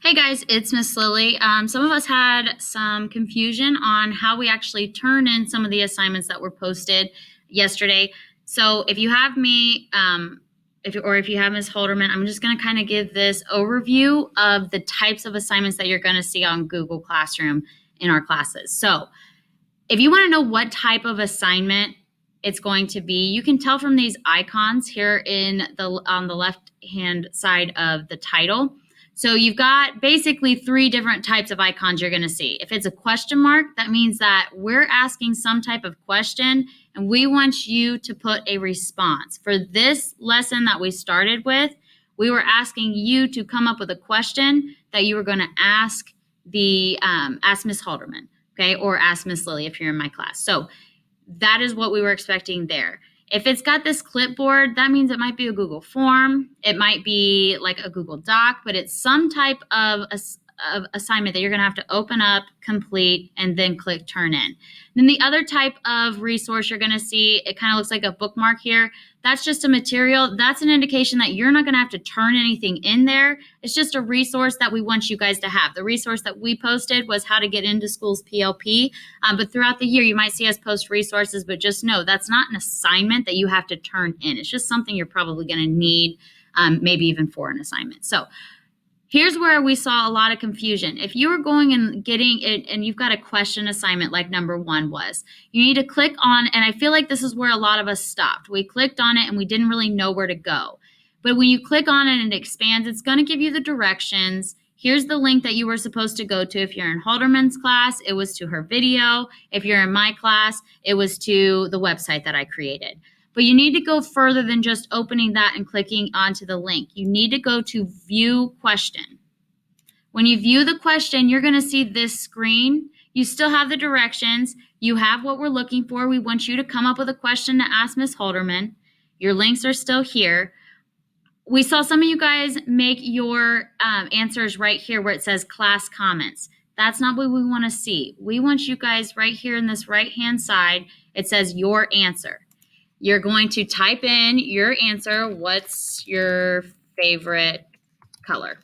Hey guys, it's Miss Lily. Some of us had some confusion on how we actually turn in some of the assignments that were posted yesterday. So if you have me, if you have Ms. Holderman, I'm just going to kind of give this overview of the types of assignments that you're going to see on Google Classroom in our classes. So if you want to know what type of assignment it's going to be, you can tell from these icons here on the left hand side of the title. So you've got basically three different types of icons you're going to see. If it's a question mark, that means that we're asking some type of question and we want you to put a response. For this lesson that we started with, we were asking you to come up with a question that you were going to ask Miss Halderman, okay, or ask Miss Lily if you're in my class. So that is what we were expecting there. If it's got this clipboard, that means it might be a Google form. It might be like a Google Doc, but it's some type of assignment that you're going to have to open up, complete, and then click turn in. Then the other type of resource you're going to see, it kind of looks like a bookmark here. That's just a material. That's an indication that you're not going to have to turn anything in there. It's just a resource that we want you guys to have. The resource that we posted was how to get into schools PLP. But throughout the year, you might see us post resources, but just know that's not an assignment that you have to turn in. It's just something you're probably going to need, maybe even for an assignment. So here's where we saw a lot of confusion. If you were going and getting it and you've got a question assignment like number 1 was, you need to click on, and I feel like this is where a lot of us stopped. We clicked on it and we didn't really know where to go. But when you click on it and it expands, it's going to give you the directions. Here's the link that you were supposed to go to. If you're in Halderman's class, it was to her video. If you're in my class, it was to the website that I created. But you need to go further than just opening that and clicking onto the link. You need to go to View Question. When you view the question, you're going to see this screen. You still have the directions. You have what we're looking for. We want you to come up with a question to ask Ms. Halderman. Your links are still here. We saw some of you guys make your answers right here where it says class comments. That's not what we want to see. We want you guys right here in this right-hand side. It says your answer. You're going to type in your answer. What's your favorite color?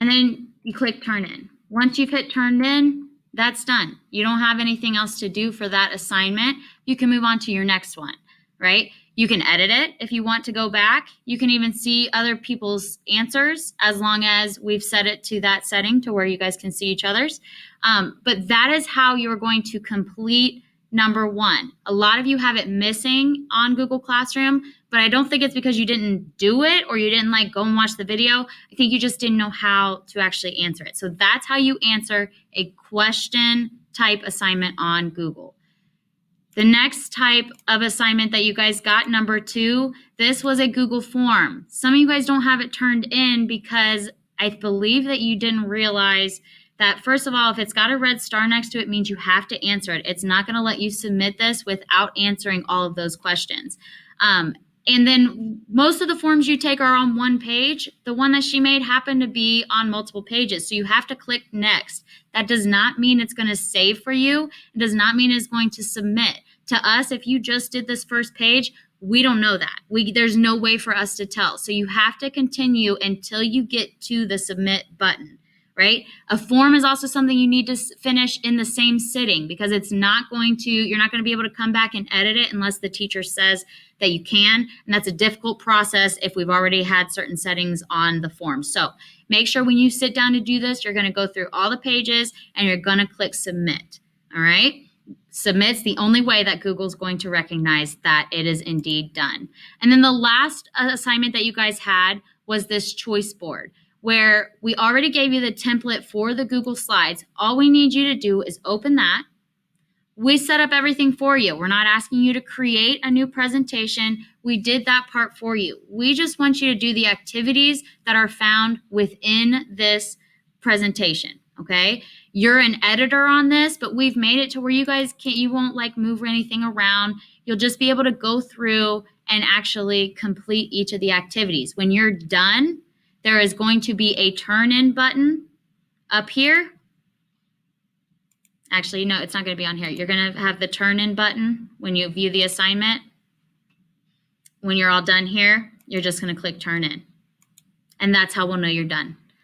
And then you click turn in. Once you've hit turn in, that's done. You don't have anything else to do for that assignment. You can move on to your next one, right? You can edit it if you want to go back. You can even see other people's answers as long as we've set it to that setting to where you guys can see each other's. But that is how you're going to complete number 1. A lot of you have it missing on Google Classroom, but I don't think it's because you didn't do it or you didn't go and watch the video. I think you just didn't know how to actually answer it. So that's how you answer a question type assignment on Google. The next type of assignment that you guys got, number 2, this was a Google form. Some of you guys don't have it turned in because I believe that you didn't realize that, first of all, if it's got a red star next to it, means you have to answer it. It's not going to let you submit this without answering all of those questions. And then most of the forms you take are on one page. The one that she made happened to be on multiple pages. So you have to click next. That does not mean it's going to save for you. It does not mean it's going to submit. To us, if you just did this first page, we don't know that. There's no way for us to tell. So you have to continue until you get to the submit button. Right? A form is also something you need to finish in the same sitting because you're not going to be able to come back and edit it unless the teacher says that you can. And that's a difficult process if we've already had certain settings on the form. So make sure when you sit down to do this, you're going to go through all the pages and you're going to click submit. All right? Submit's the only way that Google's going to recognize that it is indeed done. And then the last assignment that you guys had was this choice board, where we already gave you the template for the Google Slides. All we need you to do is open that. We set up everything for you. We're not asking you to create a new presentation. We did that part for you. We just want you to do the activities that are found within this presentation, okay? You're an editor on this, but we've made it to where you won't move anything around. You'll just be able to go through and actually complete each of the activities. When you're done, there is going to be a turn in button up here. Actually, no, it's not going to be on here. You're going to have the turn in button when you view the assignment. When you're all done here, you're just going to click turn in. And that's how we'll know you're done.